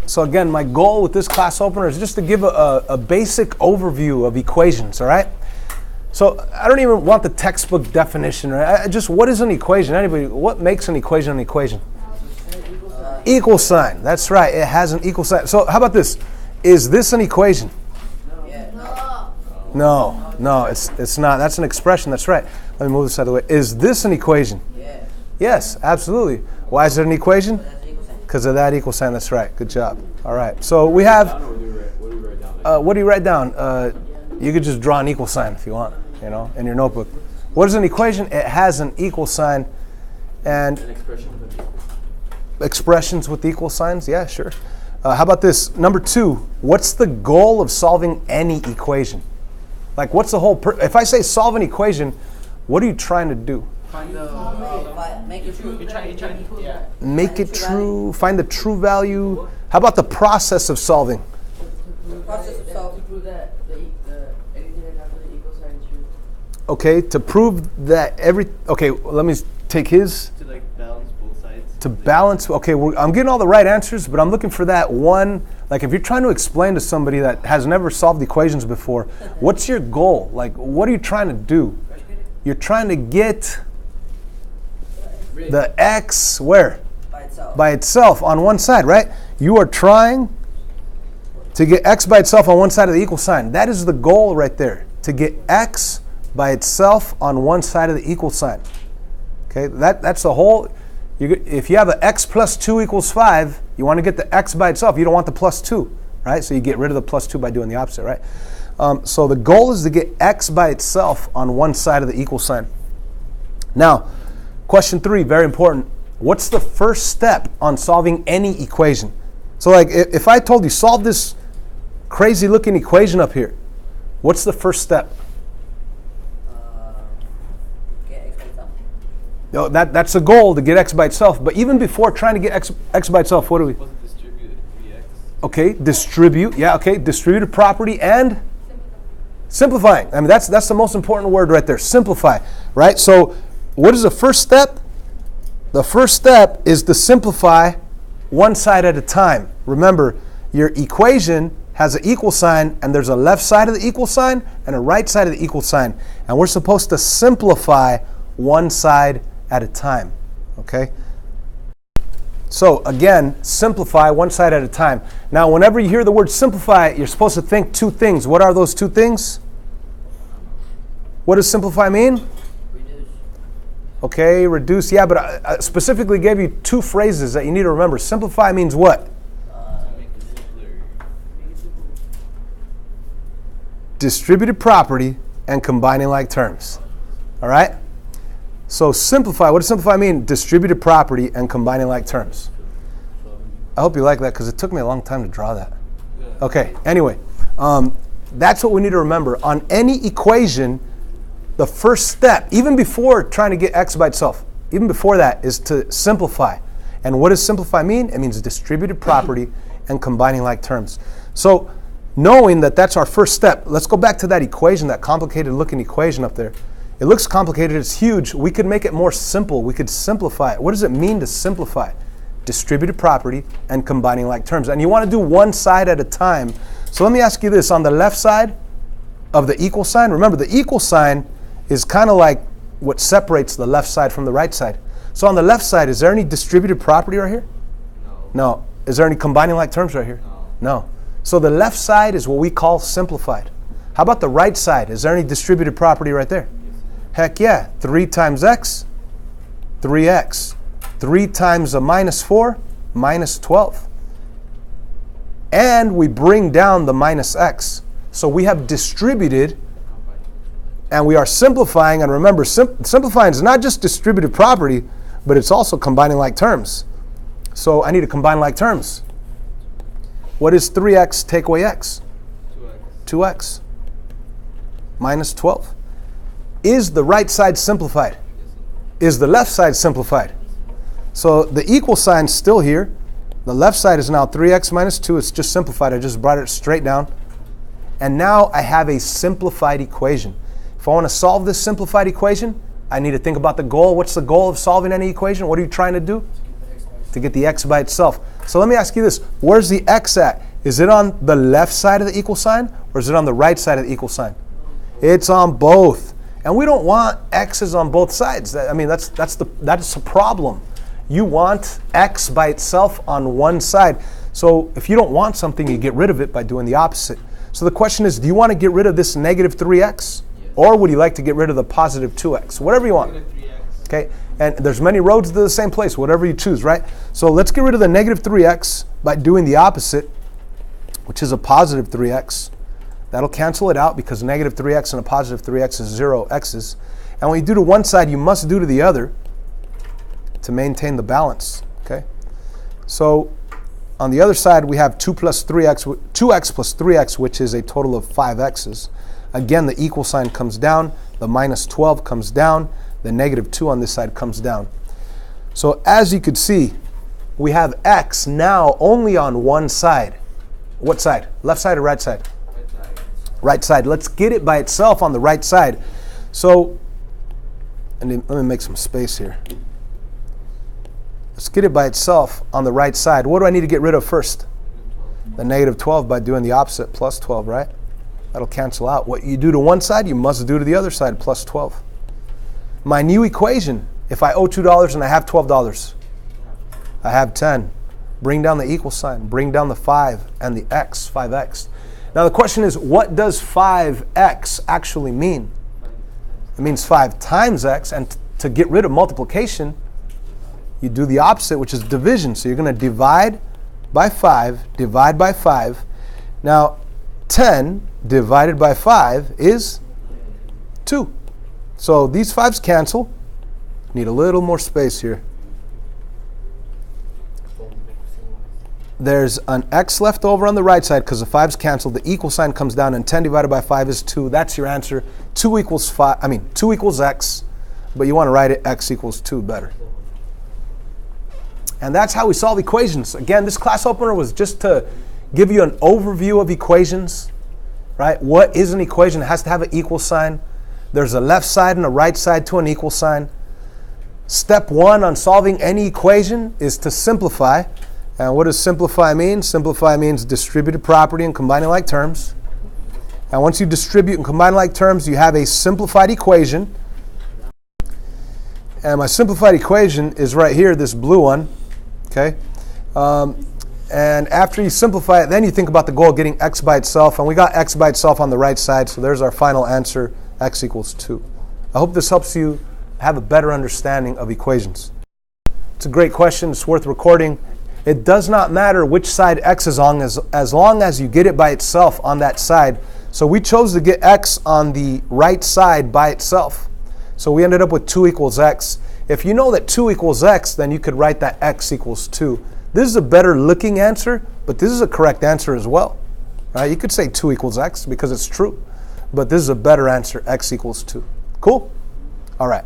So again, my goal with this class opener is just to give a basic overview of equations, all right? So I don't even want the textbook definition, right? Just what is an equation? Anybody, what makes an equation an equation? Equal sign. That's right. It has an equal sign. So how about this? Is this an equation? No, it's not. That's an expression. That's right. Let me move this out of the way. Is this an equation? Yes, absolutely. Why is it an equation? Because of that equal sign. That's right. Good job. All right. So we have. What do you write down? You could just draw an equal sign if you want, in your notebook. What is an equation? It has an equal sign, and expressions with equal signs. Yeah, sure. How about this? Number 2. What's the goal of solving any equation? Like, what's the whole? If I say solve an equation, what are you trying to do? Make it true. Make it true. Find the true value. How about the process of solving? The process of solving to prove that anything that happens with the equal sign is true. Okay, to prove that Okay, let me take his. To balance both sides. To balance. Okay, I'm getting all the right answers, but I'm looking for that one. Like, if you're trying to explain to somebody that has never solved equations before, what's your goal? Like, what are you trying to do? You're trying to get the x where? By itself on one side, right? You are trying to get x by itself on one side of the equal sign. That is the goal right there, to get x by itself on one side of the equal sign. Okay, that's the whole. If you have an x plus 2 equals 5, you want to get the x by itself. You don't want the plus 2, right? So you get rid of the plus 2 by doing the opposite, right? So the goal is to get x by itself on one side of the equal sign. Now, question 3, very important. What's the first step on solving any equation? So like, if I told you solve this crazy looking equation up here, what's the first step? Get x by itself. No, that's the goal, to get x by itself. But even before trying to get x by itself, what do we? Distribute 3x. Okay, distribute. Yeah, okay, distributive property and simplifying. I mean, that's the most important word right there. Simplify, right? So what is the first step? The first step is to simplify one side at a time. Remember, your equation has an equal sign, and there's a left side of the equal sign and a right side of the equal sign. And we're supposed to simplify one side at a time, okay? So again, simplify one side at a time. Now, whenever you hear the word simplify, you're supposed to think 2 things. What are those 2 things? What does simplify mean? Reduce. Okay, reduce. Yeah, but I specifically gave you 2 phrases that you need to remember. Simplify means what? Distributed property and combining like terms. All right? So simplify, what does simplify mean? Distributed property and combining like terms. I hope you like that because it took me a long time to draw that. Okay, anyway, that's what we need to remember. On any equation, the first step, even before trying to get x by itself, even before that, is to simplify. And what does simplify mean? It means distributed property and combining like terms. So knowing that that's our first step, let's go back to that equation, that complicated looking equation up there. It looks complicated, it's huge. We could make it more simple. We could simplify it. What does it mean to simplify? Distributed property and combining like terms. And you want to do one side at a time. So let me ask you this. On the left side of the equal sign, remember the equal sign is kind of like what separates the left side from the right side. So on the left side, is there any distributed property right here? No. Is there any combining like terms right here? No. So the left side is what we call simplified. How about the right side? Is there any distributed property right there? Heck yeah. 3 times x, 3x. 3 times a minus 4, minus 12. And we bring down the minus x. So we have distributed, and we are simplifying. And remember, simplifying is not just distributed property, but it's also combining like terms. So I need to combine like terms. What is 3x take away x? 2x. Minus 12. Is the right side simplified? Is the left side simplified? So the equal sign's still here. The left side is now 3x minus 2. It's just simplified. I just brought it straight down. And now I have a simplified equation. If I want to solve this simplified equation, I need to think about the goal. What's the goal of solving any equation? What are you trying to do? to get the x by itself. So let me ask you this. Where's the x at? Is it on the left side of the equal sign, or is it on the right side of the equal sign? It's on both. And we don't want x's on both sides. I mean, that's a problem. You want x by itself on one side. So if you don't want something, you get rid of it by doing the opposite. So the question is, do you want to get rid of this negative 3x? Or would you like to get rid of the positive 2x? Whatever you want. Okay? And there's many roads to the same place, whatever you choose, right? So let's get rid of the negative 3x by doing the opposite, which is a positive 3x. That'll cancel it out because negative 3x and a positive 3x is 0 x's. And when you do to one side, you must do to the other to maintain the balance. Okay? So on the other side, we have 2x plus 3x, which is a total of 5x's. Again, the equal sign comes down, the minus 12 comes down, the negative 2 on this side comes down. So as you could see, we have x now only on one side. What side? Left side or right side? Right side. Right side. Let's get it by itself on the right side. So, and let me make some space here. Let's get it by itself on the right side. What do I need to get rid of first? The negative 12 by doing the opposite, plus 12, right? That'll cancel out. What you do to one side, you must do to the other side, plus 12. My new equation, if I owe $2 and I have $12, I have 10. Bring down the equal sign, bring down the 5 and the x, 5x. Now the question is, what does 5x actually mean? It means 5 times x, and to get rid of multiplication, you do the opposite, which is division. So you're going to divide by 5, divide by 5. Now, 10 divided by 5 is 2. So these 5's cancel. Need a little more space here. There's an x left over on the right side because the 5's canceled. The equal sign comes down, and 10 divided by 5 is 2. That's your answer. 2 equals 2 equals x, but you want to write it x equals 2 better. And that's how we solve equations. Again, this class opener was just to give you an overview of equations, right? What is an equation? It has to have an equal sign. There's a left side and a right side to an equal sign. Step 1 on solving any equation is to simplify. And what does simplify mean? Simplify means distributed property and combining like terms. And once you distribute and combine like terms, you have a simplified equation. And my simplified equation is right here, this blue one. Okay? And after you simplify it, then you think about the goal of getting x by itself. And we got x by itself on the right side, so there's our final answer, x equals 2. I hope this helps you have a better understanding of equations. It's a great question. It's worth recording. It does not matter which side x is on as long as you get it by itself on that side. So we chose to get x on the right side by itself. So we ended up with 2 equals x. If you know that 2 equals x, then you could write that x equals 2. This is a better looking answer, but this is a correct answer as well. Right? You could say 2 equals x because it's true. But this is a better answer, x equals 2. Cool? All right.